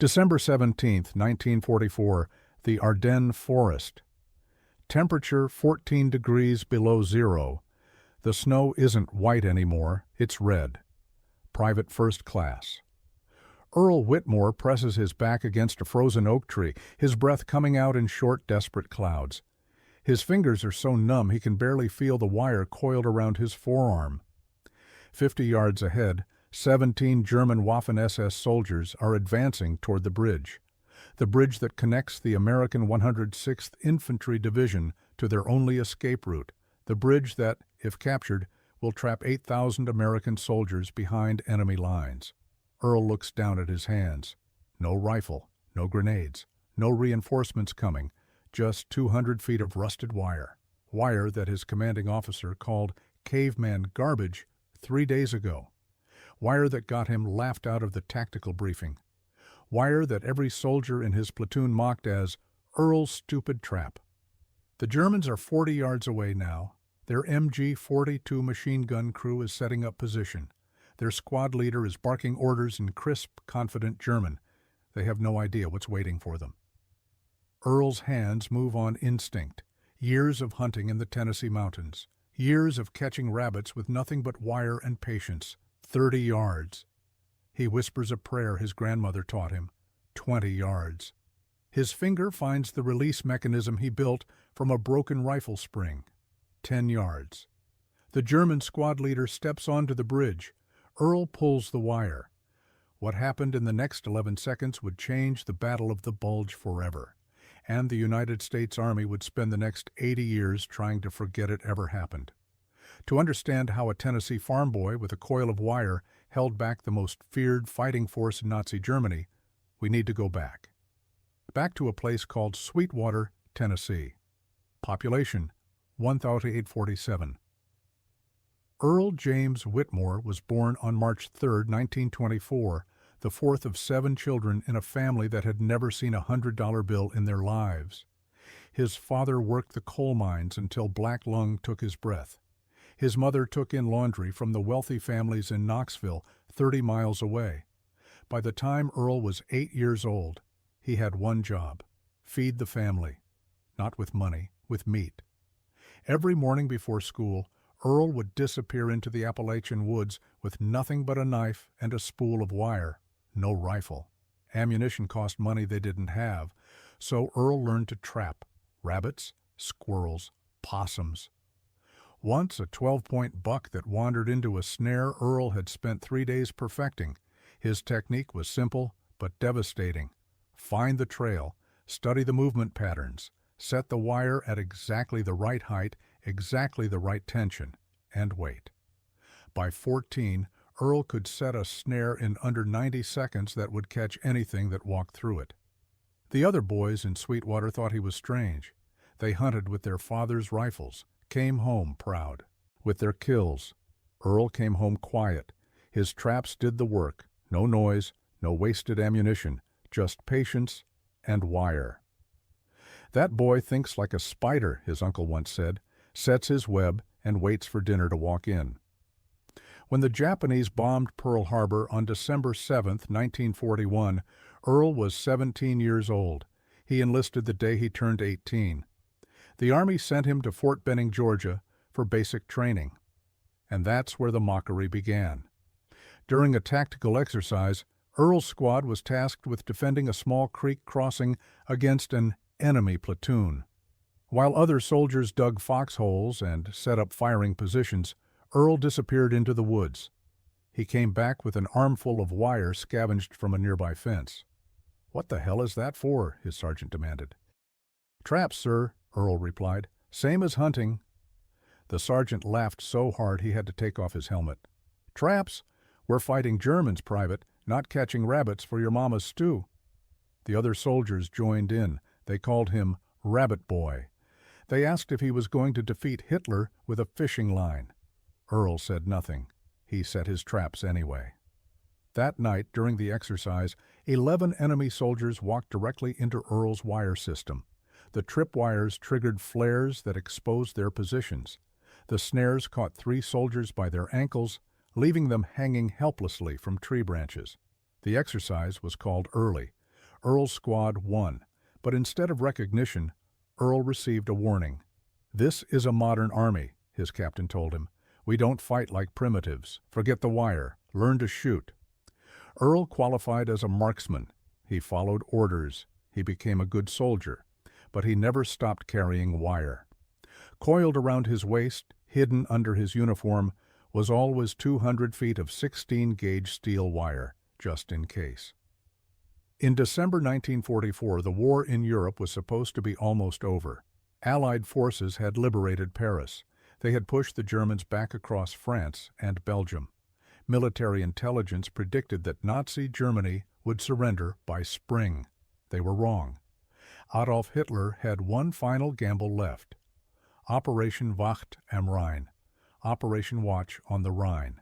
December 17th, 1944, the Ardennes Forest. Temperature 14 degrees below zero. The snow isn't white anymore, it's red. Private First Class. Earl Whitmore presses his back against a frozen oak tree, his breath coming out in short, desperate clouds. His fingers are so numb he can barely feel the wire coiled around his forearm. 50 yards ahead, 17 German Waffen-SS soldiers are advancing toward the bridge that connects the American 106th Infantry Division to their only escape route, the bridge that, if captured, will trap 8,000 American soldiers behind enemy lines. Earl looks down at his hands. No rifle, no grenades, no reinforcements coming, just 200 feet of rusted wire. Wire that his commanding officer called Caveman garbage 3 days ago. Wire that got him laughed out of the tactical briefing. Wire that every soldier in his platoon mocked as Earl's stupid trap. The Germans are 40 yards away now. Their MG-42 machine gun crew is setting up position. Their squad leader is barking orders in crisp, confident German. They have no idea what's waiting for them. Earl's hands move on instinct. Years of hunting in the Tennessee mountains. Years of catching rabbits with nothing but wire and patience. 30 yards. He whispers a prayer his grandmother taught him. 20 yards. His finger finds the release mechanism he built from a broken rifle spring. 10 yards. The German squad leader steps onto the bridge. Earl pulls the wire. What happened in the next 11 seconds would change the Battle of the Bulge forever, and the United States Army would spend the next 80 years trying to forget it ever happened. To understand how a Tennessee farm boy with a coil of wire held back the most feared fighting force in Nazi Germany, we need to go back. Back to a place called Sweetwater, Tennessee. Population 1,847. Earl James Whitmore was born on March 3, 1924, the fourth of 7 children in a family that had never seen a $100 bill in their lives. His father worked the coal mines until black lung took his breath. His mother took in laundry from the wealthy families in Knoxville, 30 miles away. By the time Earl was 8 years old, he had one job: feed the family. Not with money, with meat. Every morning before school, Earl would disappear into the Appalachian woods with nothing but a knife and a spool of wire. No rifle. Ammunition cost money they didn't have, so Earl learned to trap rabbits, squirrels, possums. Once a 12-point buck that wandered into a snare Earl had spent 3 days perfecting. His technique was simple but devastating. Find the trail, study the movement patterns, set the wire at exactly the right height, exactly the right tension, and wait. By 14, Earl could set a snare in under 90 seconds that would catch anything that walked through it. The other boys in Sweetwater thought he was strange. They hunted with their father's rifles, came home proud. With their kills, Earl came home quiet. His traps did the work. No noise, no wasted ammunition, just patience and wire. That boy thinks like a spider, his uncle once said, sets his web and waits for dinner to walk in. When the Japanese bombed Pearl Harbor on December 7, 1941, Earl was 17 years old. He enlisted the day he turned 18. The Army sent him to Fort Benning, Georgia, for basic training. And that's where the mockery began. During a tactical exercise, Earl's squad was tasked with defending a small creek crossing against an enemy platoon. While other soldiers dug foxholes and set up firing positions, Earl disappeared into the woods. He came back with an armful of wire scavenged from a nearby fence. "What the hell is that for?" his sergeant demanded. "Traps, sir," Earl replied. "Same as hunting." The sergeant laughed so hard he had to take off his helmet. "Traps? We're fighting Germans, Private, not catching rabbits for your mama's stew." The other soldiers joined in. They called him Rabbit Boy. They asked if he was going to defeat Hitler with a fishing line. Earl said nothing. He set his traps anyway. That night, during the exercise, 11 enemy soldiers walked directly into Earl's wire system. The tripwires triggered flares that exposed their positions. The snares caught 3 soldiers by their ankles, leaving them hanging helplessly from tree branches. The exercise was called early. Earl's squad won, but instead of recognition, Earl received a warning. "This is a modern army," his captain told him. "We don't fight like primitives. Forget the wire. Learn to shoot." Earl qualified as a marksman. He followed orders. He became a good soldier, but he never stopped carrying wire. Coiled around his waist, hidden under his uniform, was always 200 feet of 16-gauge steel wire, just in case. In December 1944, the war in Europe was supposed to be almost over. Allied forces had liberated Paris. They had pushed the Germans back across France and Belgium. Military intelligence predicted that Nazi Germany would surrender by spring. They were wrong. Adolf Hitler had one final gamble left. Operation Wacht am Rhein, Operation Watch on the Rhine.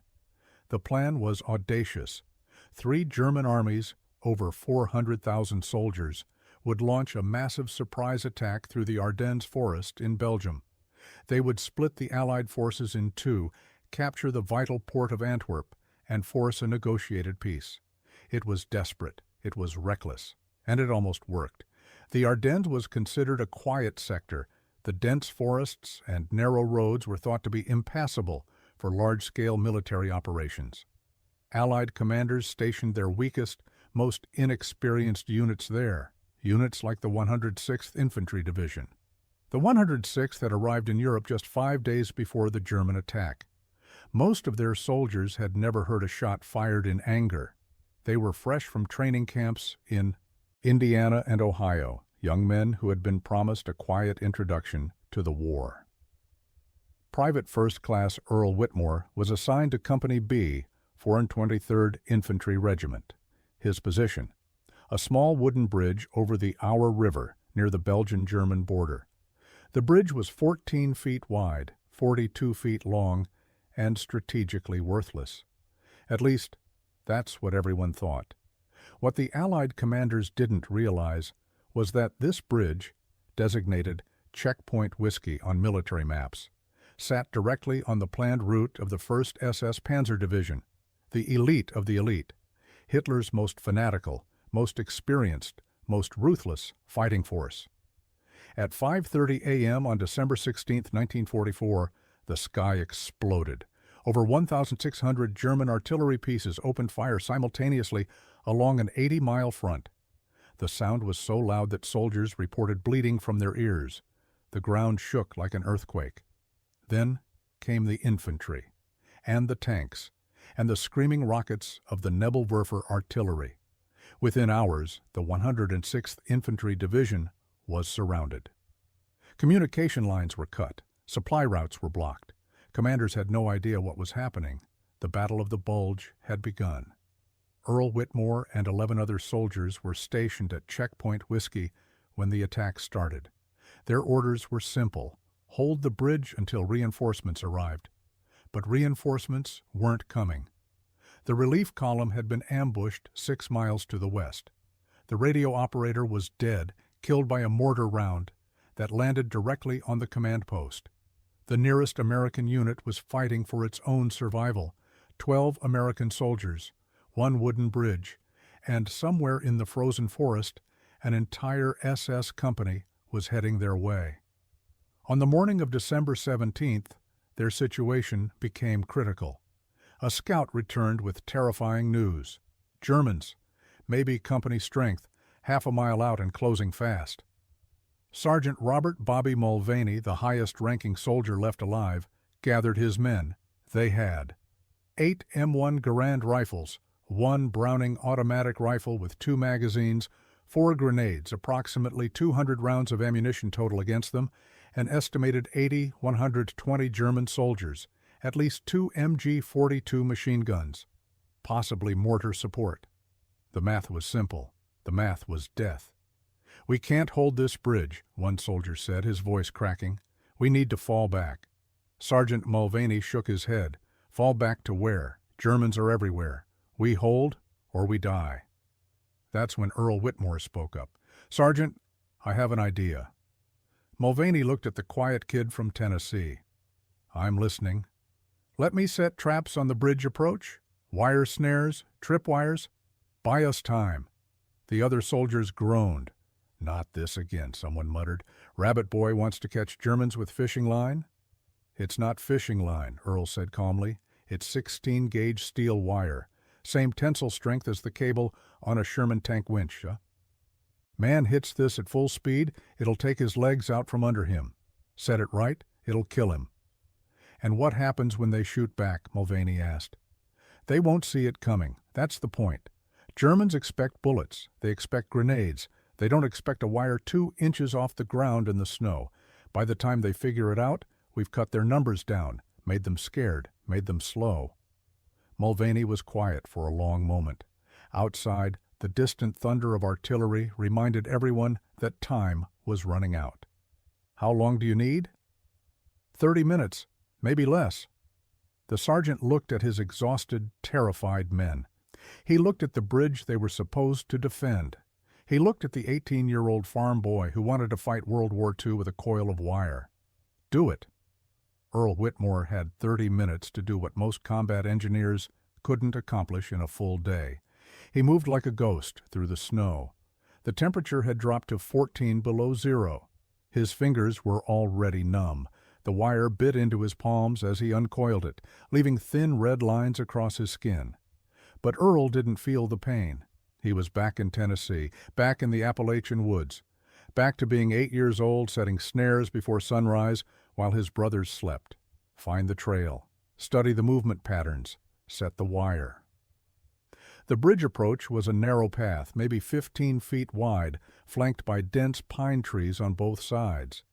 The plan was audacious. 3 German armies, over 400,000 soldiers, would launch a massive surprise attack through the Ardennes forest in Belgium. They would split the Allied forces in two, capture the vital port of Antwerp, and force a negotiated peace. It was desperate, it was reckless, and it almost worked. The Ardennes was considered a quiet sector. The dense forests and narrow roads were thought to be impassable for large-scale military operations. Allied commanders stationed their weakest, most inexperienced units there, units like the 106th Infantry Division. The 106th had arrived in Europe just 5 days before the German attack. Most of their soldiers had never heard a shot fired in anger. They were fresh from training camps in Indiana and Ohio, young men who had been promised a quiet introduction to the war. Private First Class Earl Whitmore was assigned to Company B, 423rd Infantry Regiment. His position: a small wooden bridge over the Our River near the Belgian-German border. The bridge was 14 feet wide, 42 feet long, and strategically worthless. At least, that's what everyone thought. What the Allied commanders didn't realize was that this bridge, designated Checkpoint Whiskey on military maps, sat directly on the planned route of the 1st SS Panzer Division, the elite of the elite, Hitler's most fanatical, most experienced, most ruthless fighting force. At 5:30 a.m. on December 16, 1944, the sky exploded. Over 1,600 German artillery pieces opened fire simultaneously along an 80-mile front. The sound was so loud that soldiers reported bleeding from their ears. The ground shook like an earthquake. Then came the infantry, and the tanks, and the screaming rockets of the Nebelwerfer artillery. Within hours, the 106th Infantry Division was surrounded. Communication lines were cut. Supply routes were blocked. Commanders had no idea what was happening. The Battle of the Bulge had begun. Earl Whitmore and 11 other soldiers were stationed at Checkpoint Whiskey when the attack started. Their orders were simple: hold the bridge until reinforcements arrived. But reinforcements weren't coming. The relief column had been ambushed 6 miles to the west. The radio operator was dead, killed by a mortar round that landed directly on the command post. The nearest American unit was fighting for its own survival. 12 American soldiers, 1 wooden bridge, and somewhere in the frozen forest, an entire SS company was heading their way. On the morning of December 17th, their situation became critical. A scout returned with terrifying news. Germans, maybe company strength, half a mile out and closing fast. Sergeant Robert Bobby Mulvaney, the highest-ranking soldier left alive, gathered his men. They had 8 M1 Garand rifles, 1 Browning automatic rifle with 2 magazines, 4 grenades, approximately 200 rounds of ammunition total against them, an estimated 120 German soldiers, at least 2 MG-42 machine guns, possibly mortar support. The math was simple. The math was death. "We can't hold this bridge," one soldier said, his voice cracking. "We need to fall back." Sergeant Mulvaney shook his head. "Fall back to where? Germans are everywhere. We hold or we die." That's when Earl Whitmore spoke up. "Sergeant, I have an idea." Mulvaney looked at the quiet kid from Tennessee. "I'm listening." "Let me set traps on the bridge approach? Wire snares, tripwires? Buy us time." The other soldiers groaned. "Not this again," someone muttered. "Rabbit Boy wants to catch Germans with fishing line?" "It's not fishing line," Earl said calmly. "It's 16-gauge steel wire. Same tensile strength as the cable on a Sherman tank winch, huh? Man hits this at full speed, it'll take his legs out from under him. Set it right, it'll kill him." "And what happens when they shoot back?" Mulvaney asked. "They won't see it coming. That's the point. Germans expect bullets. They expect grenades. They don't expect a wire 2 inches off the ground in the snow. By the time they figure it out, we've cut their numbers down, made them scared, made them slow." Mulvaney was quiet for a long moment. Outside, the distant thunder of artillery reminded everyone that time was running out. "How long do you need?" 30 minutes, maybe less." The sergeant looked at his exhausted, terrified men. He looked at the bridge they were supposed to defend. He looked at the 18-year-old farm boy who wanted to fight World War II with a coil of wire. Do it. Earl Whitmore had 30 minutes to do what most combat engineers couldn't accomplish in a full day. He moved like a ghost through the snow. The temperature had dropped to 14 below zero. His fingers were already numb. The wire bit into his palms as he uncoiled it, leaving thin red lines across his skin. But Earl didn't feel the pain. He was back in Tennessee, back in the Appalachian woods, back to being 8 years old, setting snares before sunrise while his brothers slept. Find the trail, study the movement patterns, set the wire. The bridge approach was a narrow path, maybe 15 feet wide, flanked by dense pine trees on both sides.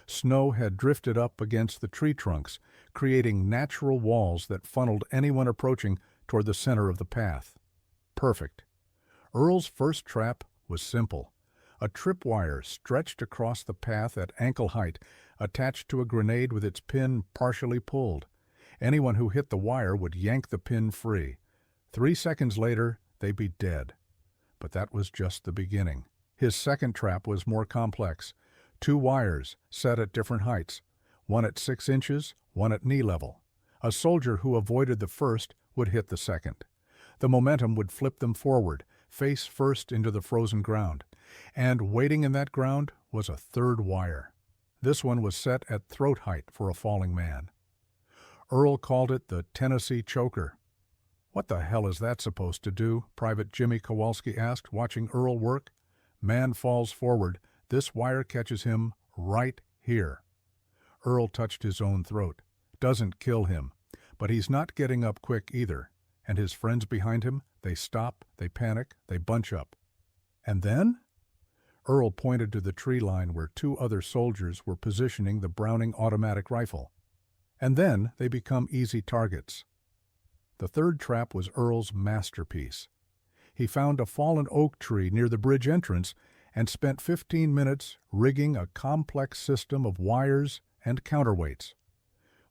Snow had drifted up against the tree trunks, creating natural walls that funneled anyone approaching toward the center of the path. Perfect. Earl's first trap was simple. A tripwire stretched across the path at ankle height, attached to a grenade with its pin partially pulled. Anyone who hit the wire would yank the pin free. 3 seconds later, they'd be dead. But that was just the beginning. His second trap was more complex. 2 wires, set at different heights, one at 6 inches, one at knee level. A soldier who avoided the first would hit the second. The momentum would flip them forward, face first into the frozen ground. And waiting in that ground was a third wire. This one was set at throat height for a falling man. Earl called it the Tennessee choker. "What the hell is that supposed to do?" Private Jimmy Kowalski asked, watching Earl work. "Man falls forward. This wire catches him right here." Earl touched his own throat. "Doesn't kill him. But he's not getting up quick either. And his friends behind him, they stop, they panic, they bunch up. And then?" Earl pointed to the tree line where 2 other soldiers were positioning the Browning automatic rifle. "And then they become easy targets." The third trap was Earl's masterpiece. He found a fallen oak tree near the bridge entrance and spent 15 minutes rigging a complex system of wires and counterweights.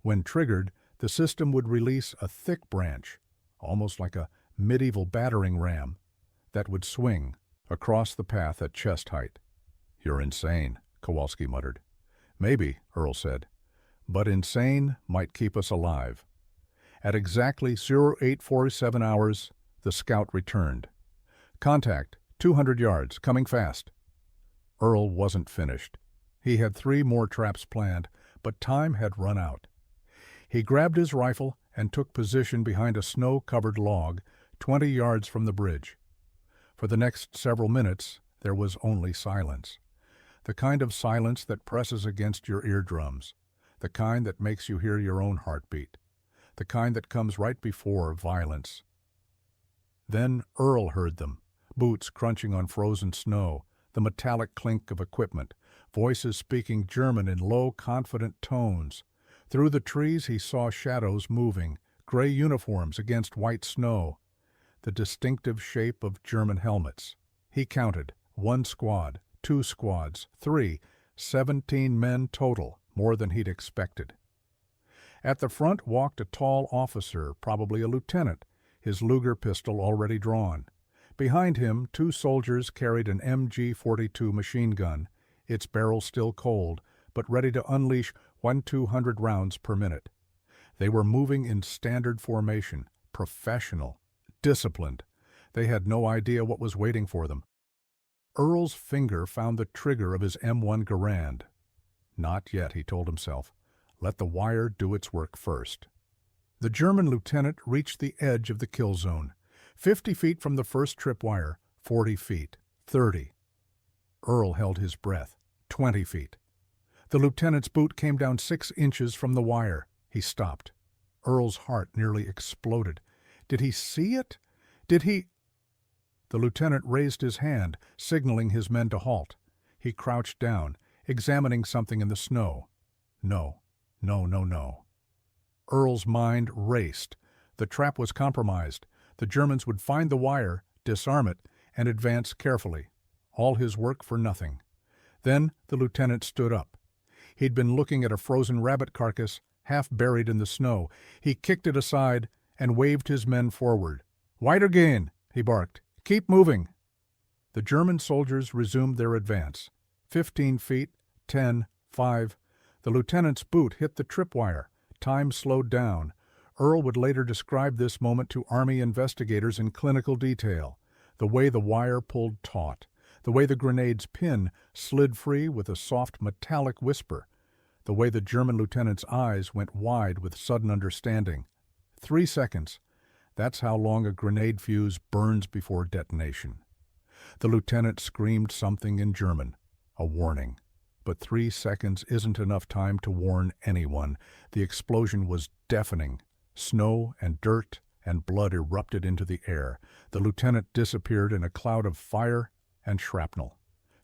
When triggered, the system would release a thick branch, almost like a medieval battering ram, that would swing across the path at chest height. "You're insane," Kowalski muttered. "Maybe," Earl said, "but insane might keep us alive." At exactly 0847 hours, the scout returned. "Contact, 200 yards, coming fast." Earl wasn't finished. He had 3 more traps planned, but time had run out. He grabbed his rifle and took position behind a snow-covered log, 20 yards from the bridge. For the next several minutes, there was only silence. The kind of silence that presses against your eardrums. The kind that makes you hear your own heartbeat. The kind that comes right before violence. Then Earl heard them, boots crunching on frozen snow, the metallic clink of equipment, voices speaking German in low, confident tones. Through the trees he saw shadows moving, gray uniforms against white snow, the distinctive shape of German helmets. He counted 1 squad, 2 squads, 3, 17 men total, more than he'd expected. At the front walked a tall officer, probably a lieutenant, his Luger pistol already drawn. Behind him, 2 soldiers carried an MG-42 machine gun, its barrel still cold, but ready to unleash 1,200 rounds per minute. They were moving in standard formation, professional, disciplined. They had no idea what was waiting for them. Earl's finger found the trigger of his M1 Garand. Not yet, he told himself. Let the wire do its work first. The German lieutenant reached the edge of the kill zone. 50 feet from the first tripwire, 40 feet, 30. Earl held his breath. 20 feet. The lieutenant's boot came down 6 inches from the wire. He stopped. Earl's heart nearly exploded. Did he see it? Did he? The lieutenant raised his hand, signaling his men to halt. He crouched down, examining something in the snow. No, no, no, no. Earl's mind raced. The trap was compromised. The Germans would find the wire, disarm it, and advance carefully. All his work for nothing. Then the lieutenant stood up. He'd been looking at a frozen rabbit carcass, half buried in the snow. He kicked it aside and waved his men forward. "Weitergehen," he barked. "Keep moving." The German soldiers resumed their advance. 15 feet, 10, 5. The lieutenant's boot hit the tripwire. Time slowed down. Earl would later describe this moment to Army investigators in clinical detail. The way the wire pulled taut. The way the grenade's pin slid free with a soft metallic whisper. The way the German lieutenant's eyes went wide with sudden understanding. 3 seconds. That's how long a grenade fuse burns before detonation. The lieutenant screamed something in German, a warning. But 3 seconds isn't enough time to warn anyone. The explosion was deafening. Snow and dirt and blood erupted into the air. The lieutenant disappeared in a cloud of fire and shrapnel.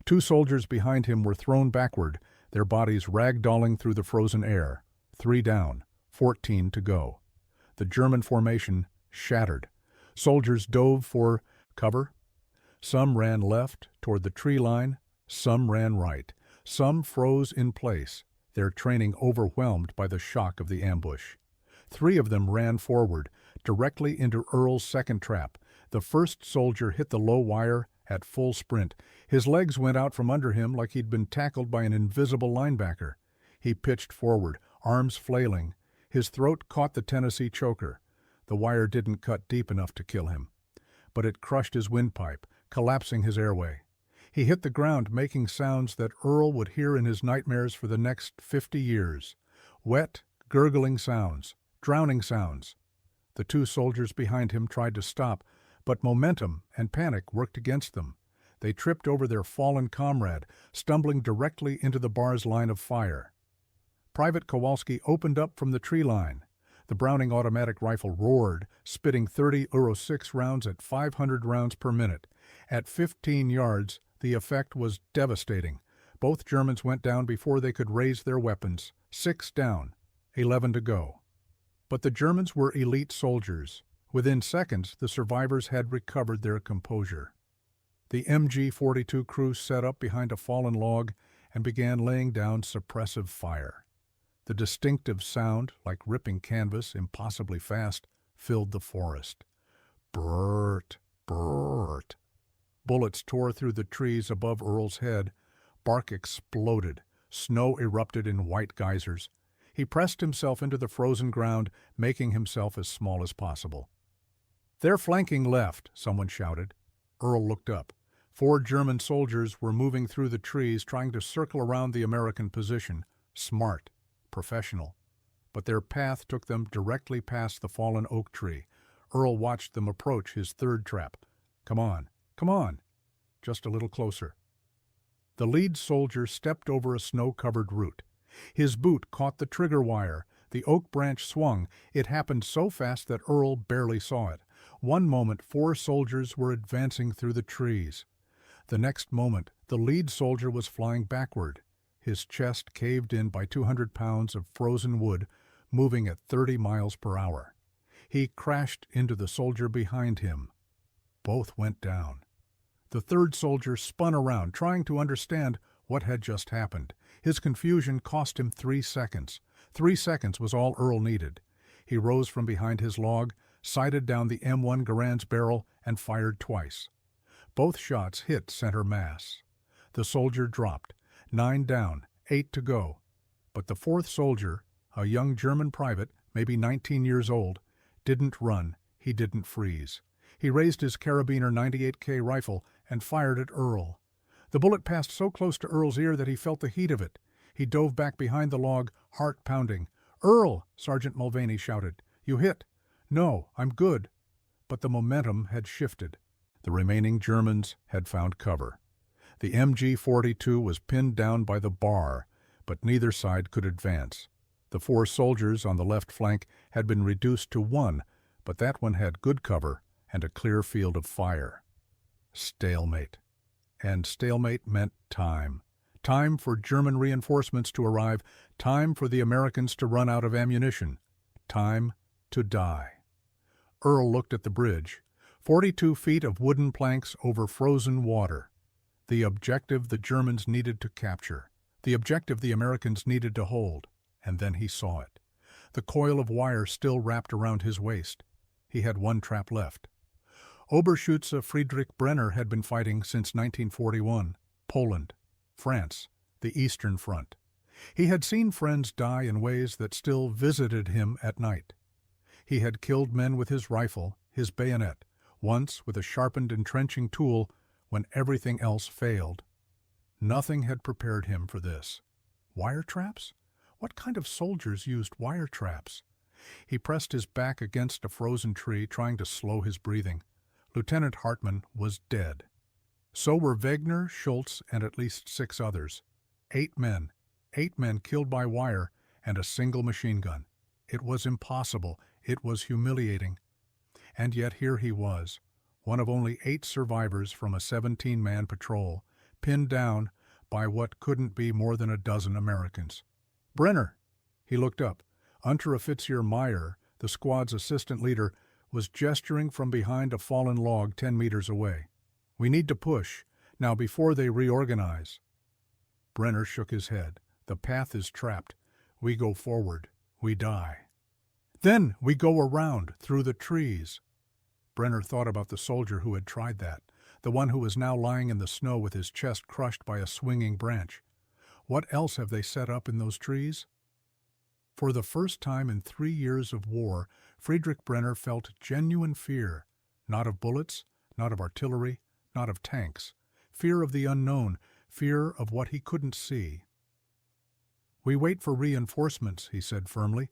2 soldiers behind him were thrown backward, their bodies ragdolling through the frozen air. 3 down, 14 to go. The German formation shattered. Soldiers dove for cover. Some ran left toward the tree line, some ran right. Some froze in place, their training overwhelmed by the shock of the ambush. 3 of them ran forward, directly into Earl's second trap. The first soldier hit the low wire at full sprint. His legs went out from under him like he'd been tackled by an invisible linebacker. He pitched forward, arms flailing. His throat caught the Tennessee choker. The wire didn't cut deep enough to kill him, but it crushed his windpipe, collapsing his airway. He hit the ground, making sounds that Earl would hear in his nightmares for the next 50 years. Wet, gurgling sounds, drowning sounds. The 2 soldiers behind him tried to stop, but momentum and panic worked against them. They tripped over their fallen comrade, stumbling directly into the bar's line of fire. Private Kowalski opened up from the tree line. The Browning automatic rifle roared, spitting 30 .06 rounds at 500 rounds per minute. At 15 yards, the effect was devastating. Both Germans went down before they could raise their weapons. 6 down, 11 to go. But the Germans were elite soldiers. Within seconds, the survivors had recovered their composure. The MG-42 crew set up behind a fallen log and began laying down suppressive fire. The distinctive sound, like ripping canvas impossibly fast, filled the forest. Brrrt, brrrt. Bullets tore through the trees above Earl's head. Bark exploded. Snow erupted in white geysers. He pressed himself into the frozen ground, making himself as small as possible. "They're flanking left," someone shouted. Earl looked up. 4 German soldiers were moving through the trees, trying to circle around the American position. Smart, professional. But their path took them directly past the fallen oak tree. Earl watched them approach his third trap. "Come on, come on." Just a little closer. The lead soldier stepped over a snow-covered root. His boot caught the trigger wire. The oak branch swung. It happened so fast that Earl barely saw it. One moment, 4 soldiers were advancing through the trees. The next moment, the lead soldier was flying backward. His chest caved in by 200 pounds of frozen wood, moving at 30 miles per hour. He crashed into the soldier behind him. Both went down. The third soldier spun around, trying to understand what had just happened. His confusion cost him 3 seconds. 3 seconds was all Earl needed. He rose from behind his log, sighted down the M1 Garand's barrel, and fired twice. Both shots hit center mass. The soldier dropped. 9 down, 8 to go. But the 4th soldier, a young German private, maybe 19 years old, didn't run. He didn't freeze. He raised his carabiner 98K rifle and fired at Earl. The bullet passed so close to Earl's ear that he felt the heat of it. He dove back behind the log, heart pounding. "Earl!" Sergeant Mulvaney shouted. "You hit." "No, I'm good." But the momentum had shifted. The remaining Germans had found cover. The MG-42 was pinned down by the bar, but neither side could advance. The 4 soldiers on the left flank had been reduced to 1, but that one had good cover and a clear field of fire. Stalemate. And stalemate meant time. Time for German reinforcements to arrive, time for the Americans to run out of ammunition, time to die. Earl looked at the bridge. 42 feet of wooden planks over frozen water. The objective the Germans needed to capture. The objective the Americans needed to hold. And then he saw it. The coil of wire still wrapped around his waist. He had one trap left. Oberschütze Friedrich Brenner had been fighting since 1941. Poland, France, the Eastern Front. He had seen friends die in ways that still visited him at night. He had killed men with his rifle, his bayonet, once with a sharpened entrenching tool when everything else failed. Nothing had prepared him for this. Wire traps? What kind of soldiers used wire traps? He pressed his back against a frozen tree, trying to slow his breathing. Lieutenant Hartmann was dead. So were Wegner, Schultz, and at least 6 others. 8 men. 8 men killed by wire and a single machine gun. It was impossible. It was humiliating. And yet here he was, one of only 8 survivors from a 17-man patrol, pinned down by what couldn't be more than a dozen Americans. "Brenner!" He looked up. Unteroffizier Meyer, the squad's assistant leader, was gesturing from behind a fallen log 10 meters away. "We need to push, now before they reorganize." Brenner shook his head. "The path is trapped. We go forward. We die. Then we go around, through the trees." Brenner thought about the soldier who had tried that, the one who was now lying in the snow with his chest crushed by a swinging branch. What else have they set up in those trees? For the first time in 3 years of war, Friedrich Brenner felt genuine fear, not of bullets, not of artillery, not of tanks. Fear of the unknown, fear of what he couldn't see. "We wait for reinforcements," he said firmly.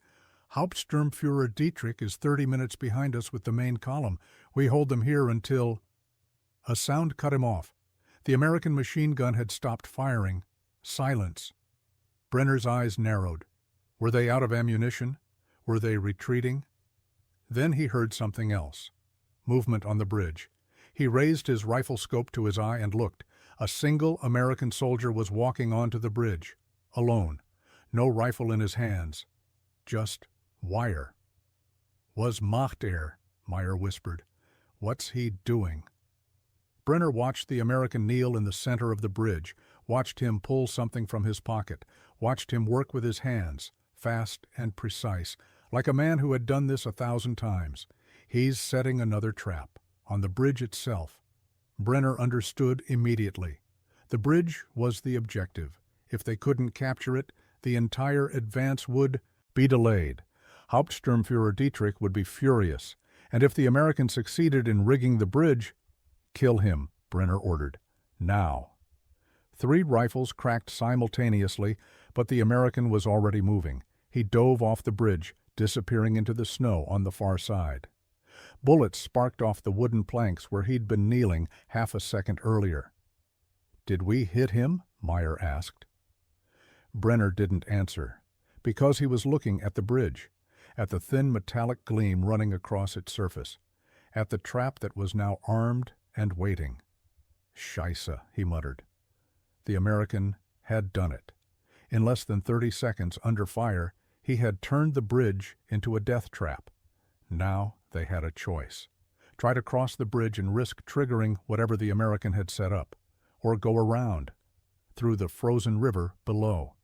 "Hauptsturmführer Dietrich is 30 minutes behind us with the main column. We hold them here until—" A sound cut him off. The American machine gun had stopped firing. Silence. Brenner's eyes narrowed. Were they out of ammunition? Were they retreating? Then he heard something else. Movement on the bridge. He raised his rifle scope to his eye and looked. A single American soldier was walking onto the bridge, alone. No rifle in his hands. Just wire. "Was macht er?" Meyer whispered. "What's he doing?" Brenner watched the American kneel in the center of the bridge, watched him pull something from his pocket, watched him work with his hands, fast and precise, like a man who had done this 1,000 times. He's setting another trap, on the bridge itself. Brenner understood immediately. The bridge was the objective. If they couldn't capture it, the entire advance would be delayed. Hauptsturmführer Dietrich would be furious, and if the Americans succeeded in rigging the bridge, "Kill him," Brenner ordered. "Now." 3 rifles cracked simultaneously, but the American was already moving. He dove off the bridge, disappearing into the snow on the far side. Bullets sparked off the wooden planks where he'd been kneeling half a second earlier. "Did we hit him?" Meyer asked. Brenner didn't answer, because he was looking at the bridge, at the thin metallic gleam running across its surface, at the trap that was now armed and waiting. "Scheisse," he muttered. The American had done it. In less than 30 seconds, under fire, he had turned the bridge into a death trap. Now they had a choice. Try to cross the bridge and risk triggering whatever the American had set up, or go around, through the frozen river below.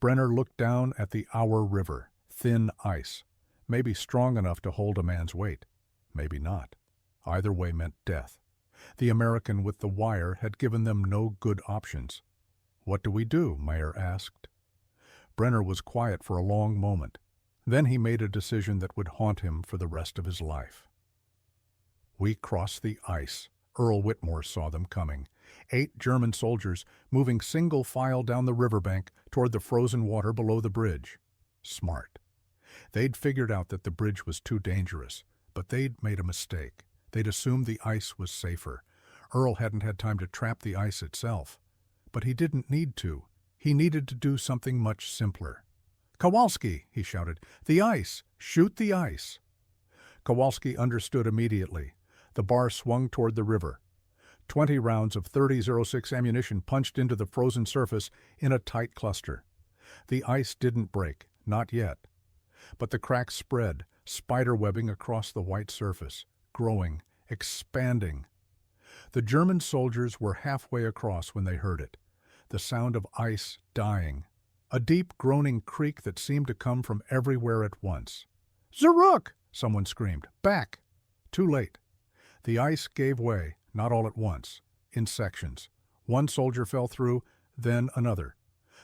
Brenner looked down at the Auer River, thin ice, maybe strong enough to hold a man's weight, maybe not. Either way meant death. The American with the wire had given them no good options. "What do we do?" Meyer asked. Brenner was quiet for a long moment. Then he made a decision that would haunt him for the rest of his life. "We cross the ice." Earl Whitmore saw them coming. 8 German soldiers moving single file down the riverbank toward the frozen water below the bridge. Smart. They'd figured out that the bridge was too dangerous, but they'd made a mistake. They'd assumed the ice was safer. Earl hadn't had time to trap the ice itself. But he didn't need to. He needed to do something much simpler. "Kowalski!" he shouted. "The ice! Shoot the ice!" Kowalski understood immediately. The bar swung toward the river. 20 rounds of .30-06 ammunition punched into the frozen surface in a tight cluster. The ice didn't break, not yet. But the cracks spread, spiderwebbing across the white surface, growing, expanding. The German soldiers were halfway across when they heard it. The sound of ice dying. A deep groaning creak that seemed to come from everywhere at once. "Zurück!" someone screamed. "Back!" Too late. The ice gave way, not all at once, in sections. One soldier fell through, then another.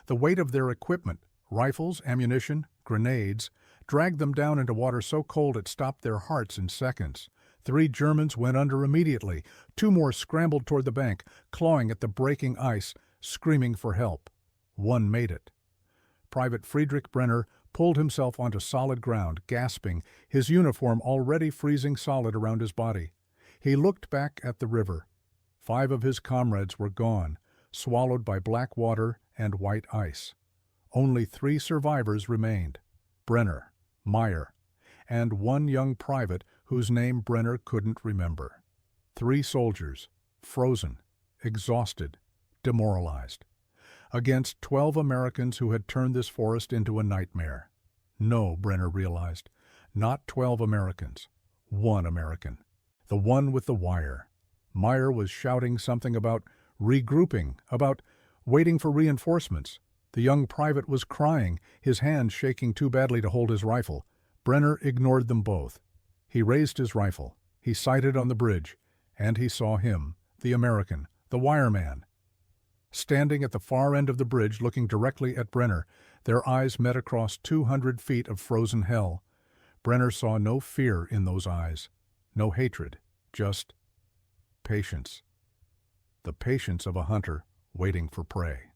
The weight of their equipment, rifles, ammunition, grenades, dragged them down into water so cold it stopped their hearts in seconds. 3 Germans went under immediately. 2 more scrambled toward the bank, clawing at the breaking ice, screaming for help. 1 made it. Private Friedrich Brenner pulled himself onto solid ground, gasping, his uniform already freezing solid around his body. He looked back at the river. 5 of his comrades were gone, swallowed by black water and white ice. Only 3 survivors remained: Brenner, Meyer, and 1 young private whose name Brenner couldn't remember. 3 soldiers, frozen, exhausted, demoralized, against 12 Americans who had turned this forest into a nightmare. No, Brenner realized, not 12 Americans. 1 American. The one with the wire. Meyer was shouting something about regrouping, about waiting for reinforcements. The young private was crying, his hands shaking too badly to hold his rifle. Brenner ignored them both. He raised his rifle. He sighted on the bridge, and he saw him, the American, the wireman. Standing at the far end of the bridge looking directly at Brenner, their eyes met across 200 feet of frozen hell. Brenner saw no fear in those eyes, no hatred, just patience. The patience of a hunter waiting for prey.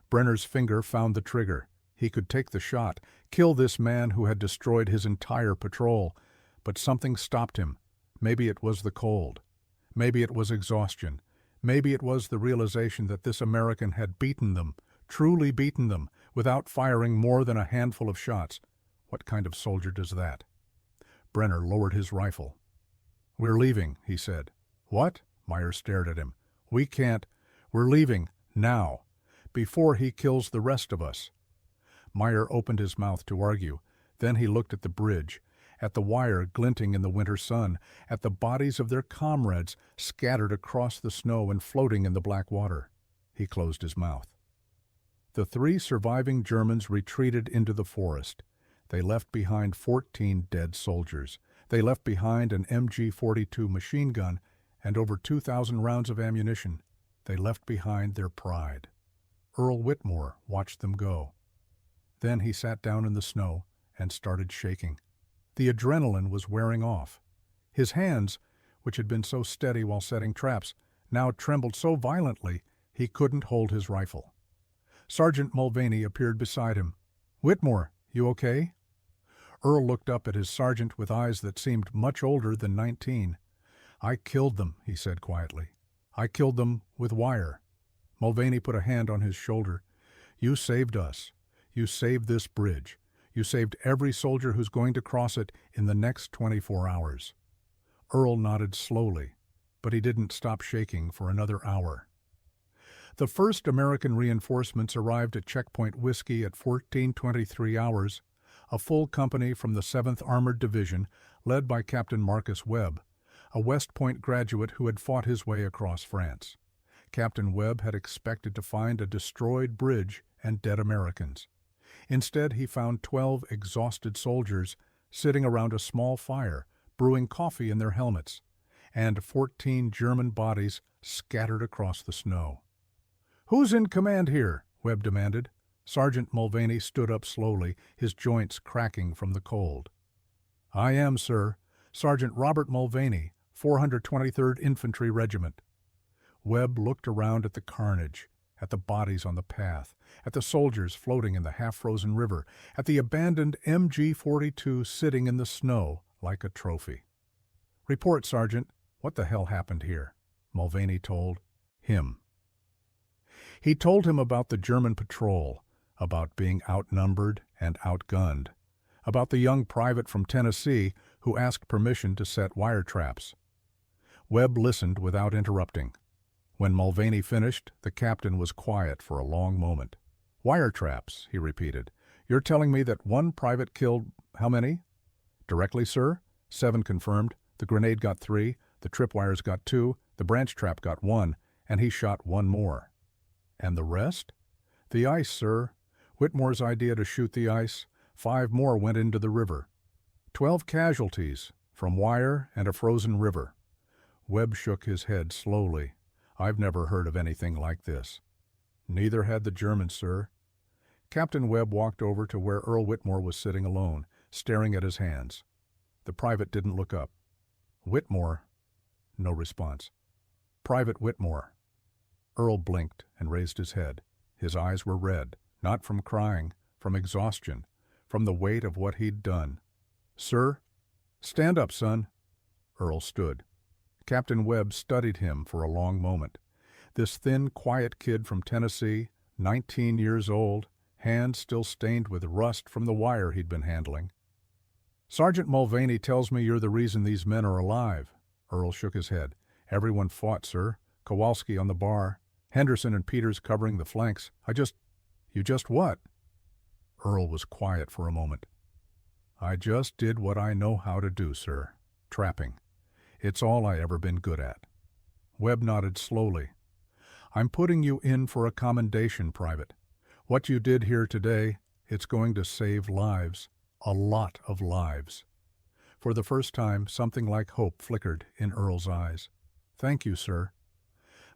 Brenner's finger found the trigger. He could take the shot, kill this man who had destroyed his entire patrol. But something stopped him. Maybe it was the cold. Maybe it was exhaustion. Maybe it was the realization that this American had beaten them, truly beaten them, without firing more than a handful of shots. What kind of soldier does that? Brenner lowered his rifle. "We're leaving," he said. "What?" Meyer stared at him. "We can't. We're leaving, now, before he kills the rest of us." Meyer opened his mouth to argue. Then he looked at the bridge, at the wire glinting in the winter sun, at the bodies of their comrades scattered across the snow and floating in the black water. He closed his mouth. The 3 surviving Germans retreated into the forest. They left behind 14 dead soldiers. They left behind an MG-42 machine gun and over 2,000 rounds of ammunition. They left behind their pride. Earl Whitmore watched them go. Then he sat down in the snow and started shaking. The adrenaline was wearing off. His hands, which had been so steady while setting traps, now trembled so violently he couldn't hold his rifle. Sergeant Mulvaney appeared beside him. "Whitmore, you okay?" Earl looked up at his sergeant with eyes that seemed much older than 19. "I killed them," he said quietly. "I killed them with wire." Mulvaney put a hand on his shoulder. "You saved us. You saved this bridge. You saved every soldier who's going to cross it in the next 24 hours. Earl nodded slowly, but he didn't stop shaking for another hour. The first American reinforcements arrived at Checkpoint Whiskey at 14:23 hours, a full company from the 7th Armored Division, led by Captain Marcus Webb, a West Point graduate who had fought his way across France. Captain Webb had expected to find a destroyed bridge and dead Americans. Instead, he found 12 exhausted soldiers sitting around a small fire, brewing coffee in their helmets, and 14 German bodies scattered across the snow. "Who's in command here?" Webb demanded. Sergeant Mulvaney stood up slowly, his joints cracking from the cold. "I am, sir. Sergeant Robert Mulvaney, 423rd Infantry Regiment." Webb looked around at the carnage, at the bodies on the path, at the soldiers floating in the half-frozen river, at the abandoned MG-42 sitting in the snow like a trophy. "Report, Sergeant. What the hell happened here?" Mulvaney told him. He told him about the German patrol, about being outnumbered and outgunned, about the young private from Tennessee who asked permission to set wire traps. Webb listened without interrupting. When Mulvaney finished, the captain was quiet for a long moment. "Wire traps," he repeated. "You're telling me that one private killed how many?" "Directly, sir. 7 confirmed. The grenade got 3, the tripwires got 2, the branch trap got 1, and he shot 1 more." "And the rest?" "The ice, sir. Whitmore's idea to shoot the ice. 5 more went into the river. 12 casualties, from wire and a frozen river." Webb shook his head slowly. "I've never heard of anything like this." "Neither had the Germans, sir." Captain Webb walked over to where Earl Whitmore was sitting alone, staring at his hands. The private didn't look up. "Whitmore?" No response. "Private Whitmore." Earl blinked and raised his head. His eyes were red, not from crying, from exhaustion, from the weight of what he'd done. "Sir?" "Stand up, son." Earl stood. Captain Webb studied him for a long moment. This thin, quiet kid from Tennessee, 19 years old, hands still stained with rust from the wire he'd been handling. "Sergeant Mulvaney tells me you're the reason these men are alive." Earl shook his head. "Everyone fought, sir. Kowalski on the bar, Henderson and Peters covering the flanks. You just what?" Earl was quiet for a moment. "I just did what I know how to do, sir. Trapping. It's all I ever been good at." Webb nodded slowly. "I'm putting you in for a commendation, Private. What you did here today, it's going to save lives. A lot of lives." For the first time, something like hope flickered in Earl's eyes. "Thank you, sir."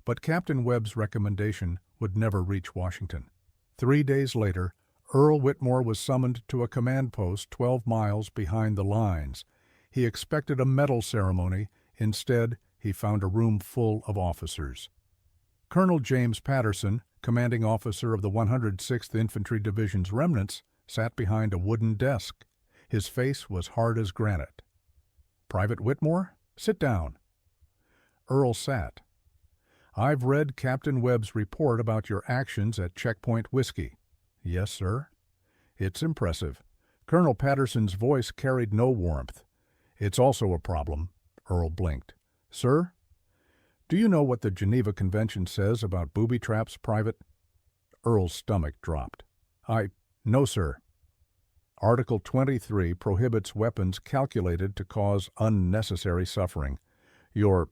But Captain Webb's recommendation would never reach Washington. 3 days later, Earl Whitmore was summoned to a command post 12 miles behind the lines. He expected a medal ceremony. Instead, he found a room full of officers. Colonel James Patterson, commanding officer of the 106th Infantry Division's remnants, sat behind a wooden desk. His face was hard as granite. "Private Whitmore, sit down." Earl sat. "I've read Captain Webb's report about your actions at Checkpoint Whiskey." "Yes, sir." "It's impressive." Colonel Patterson's voice carried no warmth. "It's also a problem." Earl blinked. "Sir? Do you know what the Geneva Convention says about booby traps, Private?" Earl's stomach dropped. No, sir." Article 23 prohibits weapons calculated to cause unnecessary suffering. Your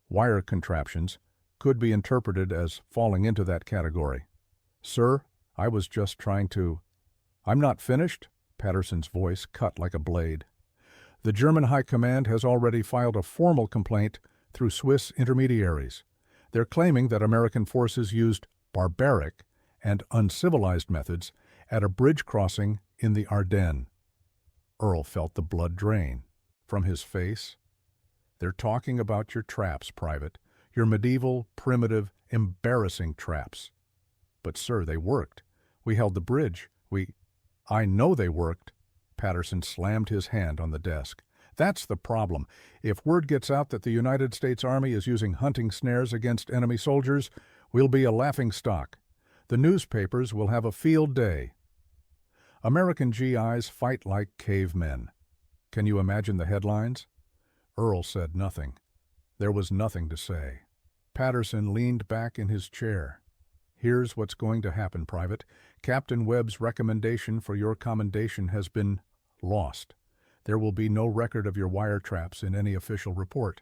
wire contraptions could be interpreted as falling into that category. "Sir, I was just trying to—" "I'm not finished." Patterson's voice cut like a blade. "The German High Command has already filed a formal complaint through Swiss intermediaries. They're claiming that American forces used barbaric and uncivilized methods at a bridge crossing in the Ardennes." Earl felt the blood drain from his face. "They're talking about your traps, Private. Your medieval, primitive, embarrassing traps." "But, sir, they worked. We held the bridge. I know they worked." Patterson slammed his hand on the desk. "That's the problem. If word gets out that the United States Army is using hunting snares against enemy soldiers, we'll be a laughingstock. The newspapers will have a field day. American GIs fight like cavemen. Can you imagine the headlines?" Earl said nothing. There was nothing to say. Patterson leaned back in his chair. "Here's what's going to happen, Private. Captain Webb's recommendation for your commendation has been lost. There will be no record of your wire traps in any official report.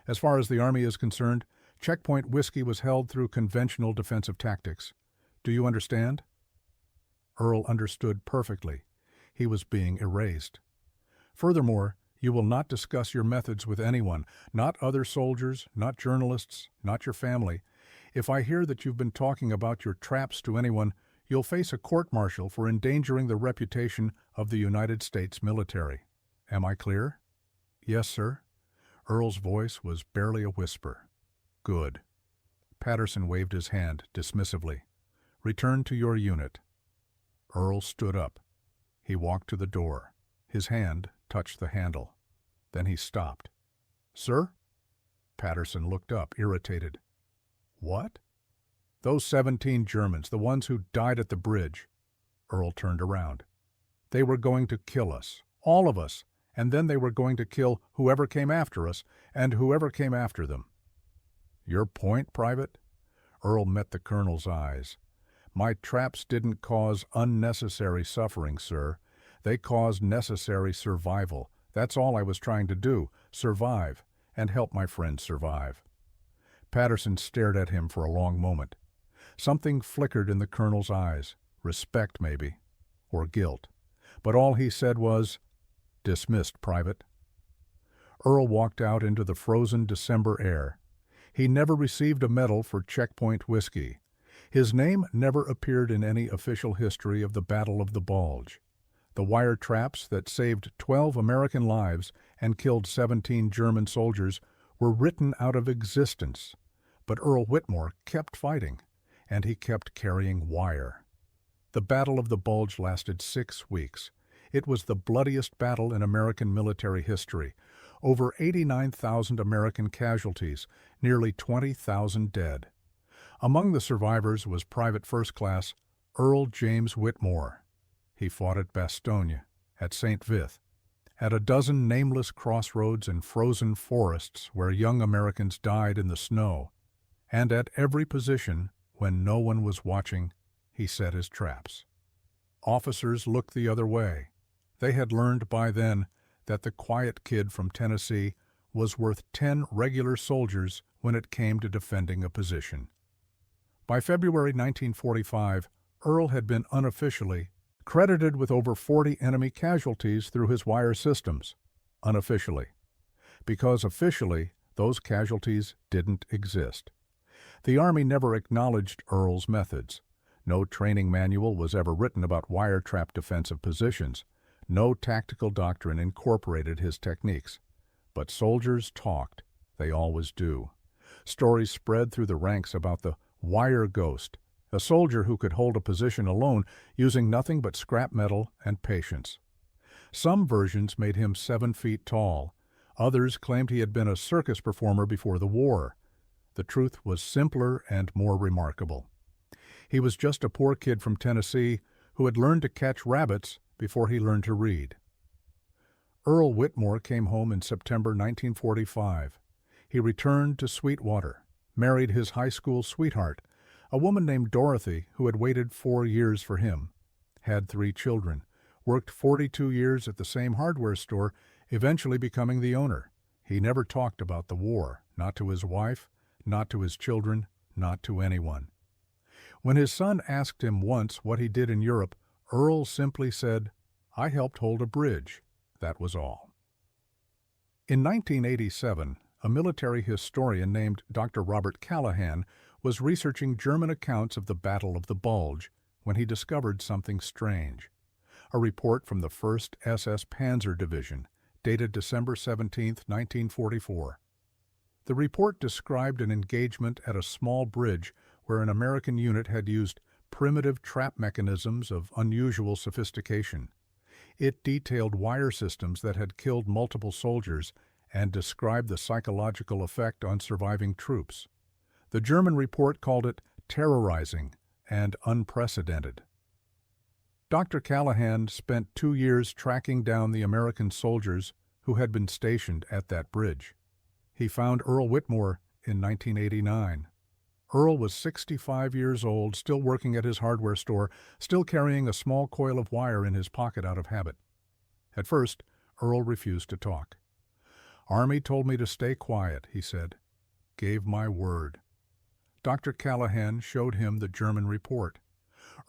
As far as the Army is concerned, Checkpoint Whiskey was held through conventional defensive tactics. Do you understand?" Earl understood perfectly. He was being erased. "Furthermore, you will not discuss your methods with anyone, not other soldiers, not journalists, not your family. If I hear that you've been talking about your traps to anyone, you'll face a court-martial for endangering the reputation of the United States military. Am I clear?" "Yes, sir." Earl's voice was barely a whisper. "Good. Patterson waved his hand dismissively. "Return to your unit." Earl stood up. He walked to the door. His hand touched the handle. Then he stopped. "Sir?" Patterson looked up, irritated. "What?" "Those 17 Germans, the ones who died at the bridge." Earl turned around. "They were going to kill us, all of us, and then they were going to kill whoever came after us and whoever came after them." "Your point, Private?" Earl met the colonel's eyes. "My traps didn't cause unnecessary suffering, sir. They caused necessary survival. That's all I was trying to do, survive, and help my friends survive." Patterson stared at him for a long moment. Something flickered in the colonel's eyes, respect maybe, or guilt. But all he said was, "Dismissed, Private." Earl walked out into the frozen December air. He never received a medal for checkpoint whiskey. His name never appeared in any official history of the Battle of the Bulge. The wire traps that saved 12 American lives and killed 17 German soldiers were written out of existence. But Earl Whitmore kept fighting, and he kept carrying wire. The Battle of the Bulge lasted 6 weeks. It was the bloodiest battle in American military history. Over 89,000 American casualties, nearly 20,000 dead. Among the survivors was Private First Class Earl James Whitmore. He fought at Bastogne, at St. Vith, at a dozen nameless crossroads and frozen forests where young Americans died in the snow, and at every position, when no one was watching, he set his traps. Officers looked the other way. They had learned by then that the quiet kid from Tennessee was worth 10 regular soldiers when it came to defending a position. By February 1945, Earl had been unofficially credited with over 40 enemy casualties through his wire systems, unofficially, because officially those casualties didn't exist. The Army never acknowledged Earl's methods. No training manual was ever written about wire trap defensive positions. No tactical doctrine incorporated his techniques. But soldiers talked. They always do. Stories spread through the ranks about the wire ghost, a soldier who could hold a position alone using nothing but scrap metal and patience. Some versions made him 7 feet tall. Others claimed he had been a circus performer before the war. The truth was simpler and more remarkable. He was just a poor kid from Tennessee who had learned to catch rabbits before he learned to read. Earl Whitmore came home in September 1945. He returned to Sweetwater, married his high school sweetheart, a woman named Dorothy who had waited 4 years for him, had 3 children, worked 42 years at the same hardware store, eventually becoming the owner. He never talked about the war, not to his wife, not to his children, not to anyone. When his son asked him once what he did in Europe, Earl simply said, "I helped hold a bridge." That was all. In 1987, a military historian named Dr. Robert Callahan was researching German accounts of the Battle of the Bulge when he discovered something strange. A report from the 1st SS Panzer Division, dated December 17, 1944. The report described an engagement at a small bridge where an American unit had used primitive trap mechanisms of unusual sophistication. It detailed wire systems that had killed multiple soldiers and described the psychological effect on surviving troops. The German report called it terrorizing and unprecedented. Dr. Callahan spent 2 years tracking down the American soldiers who had been stationed at that bridge. He found Earl Whitmore in 1989. Earl was 65 years old, still working at his hardware store, still carrying a small coil of wire in his pocket out of habit. At first, Earl refused to talk. "Army told me to stay quiet," he said. "Gave my word." Dr. Callahan showed him the German report.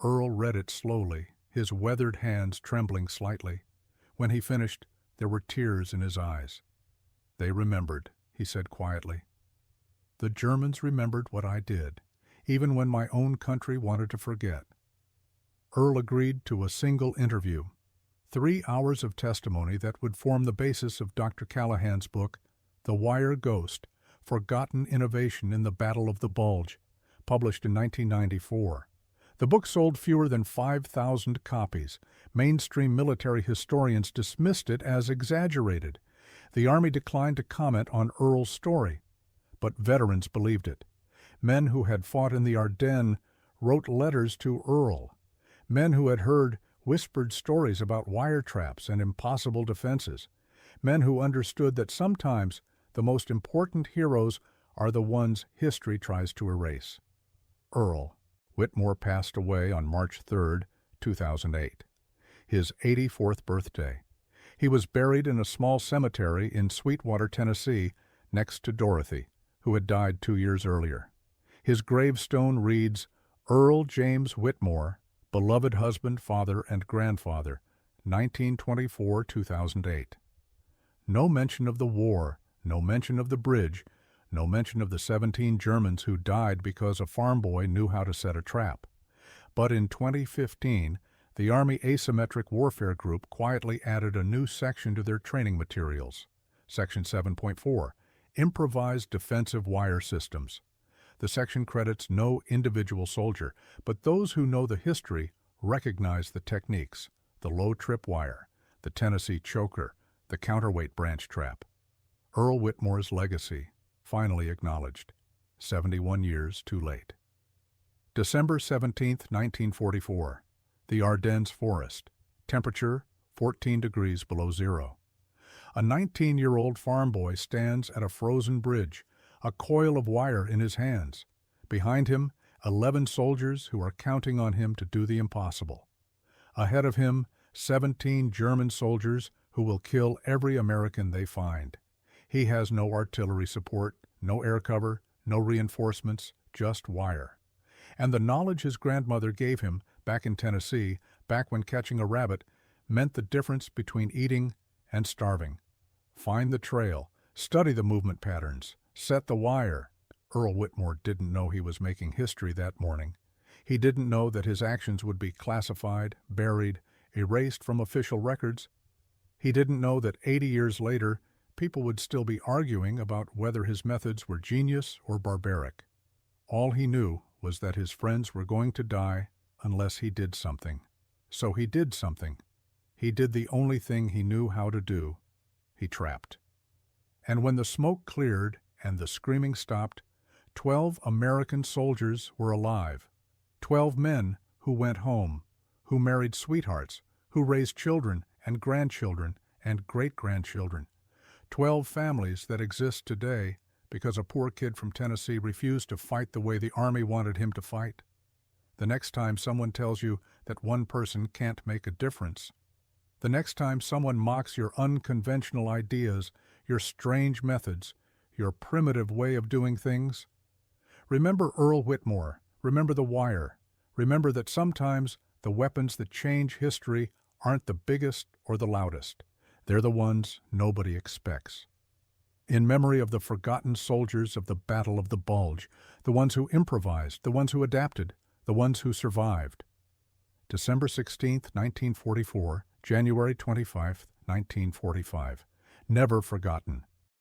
Earl read it slowly, his weathered hands trembling slightly. When he finished, there were tears in his eyes. "They remembered," he said quietly. "The Germans remembered what I did, even when my own country wanted to forget." Earl agreed to a single interview, 3 hours of testimony that would form the basis of Dr. Callahan's book, The Wire Ghost, Forgotten Innovation in the Battle of the Bulge, published in 1994. The book sold fewer than 5,000 copies. Mainstream military historians dismissed it as exaggerated. The Army declined to comment on Earl's story, but veterans believed it. Men who had fought in the Ardennes wrote letters to Earl. Men who had heard whispered stories about wire traps and impossible defenses. Men who understood that sometimes the most important heroes are the ones history tries to erase. Earl Whitmore passed away on March 3, 2008, his 84th birthday. He was buried in a small cemetery in Sweetwater, Tennessee, next to Dorothy, who had died 2 years earlier. His gravestone reads, Earl James Whitmore, beloved husband, father, and grandfather, 1924-2008. No mention of the war, no mention of the bridge, no mention of the 17 Germans who died because a farm boy knew how to set a trap. But in 2015, the Army Asymmetric Warfare Group quietly added a new section to their training materials. Section 7.4, Improvised Defensive Wire Systems. The section credits no individual soldier, but those who know the history recognize the techniques: the low trip wire, the Tennessee choker, the counterweight branch trap. Earl Whitmore's legacy, finally acknowledged, 71 years too late. December 17, 1944. The Ardennes Forest. Temperature 14 degrees below zero. A 19-year-old farm boy stands at a frozen bridge, a coil of wire in his hands. Behind him, 11 soldiers who are counting on him to do the impossible. Ahead of him, 17 German soldiers who will kill every American they find. He has no artillery support, no air cover, no reinforcements, just wire. And the knowledge his grandmother gave him back in Tennessee, back when catching a rabbit, meant the difference between eating and starving. Find the trail, study the movement patterns, set the wire. Earl Whitmore didn't know he was making history that morning. He didn't know that his actions would be classified, buried, erased from official records. He didn't know that 80 years later, people would still be arguing about whether his methods were genius or barbaric. All he knew was that his friends were going to die unless he did something. So he did something. He did the only thing he knew how to do. He trapped. And when the smoke cleared and the screaming stopped, 12 American soldiers were alive. 12 men who went home, who married sweethearts, who raised children and grandchildren and great-grandchildren. 12 families that exist today because a poor kid from Tennessee refused to fight the way the Army wanted him to fight. The next time someone tells you that one person can't make a difference, the next time someone mocks your unconventional ideas, your strange methods, your primitive way of doing things, remember Earl Whitmore, remember the wire, remember that sometimes the weapons that change history aren't the biggest or the loudest. They're the ones nobody expects. In memory of the forgotten soldiers of the Battle of the Bulge, the ones who improvised, the ones who adapted, the ones who survived. December 16, 1944, January 25, 1945. Never forgotten.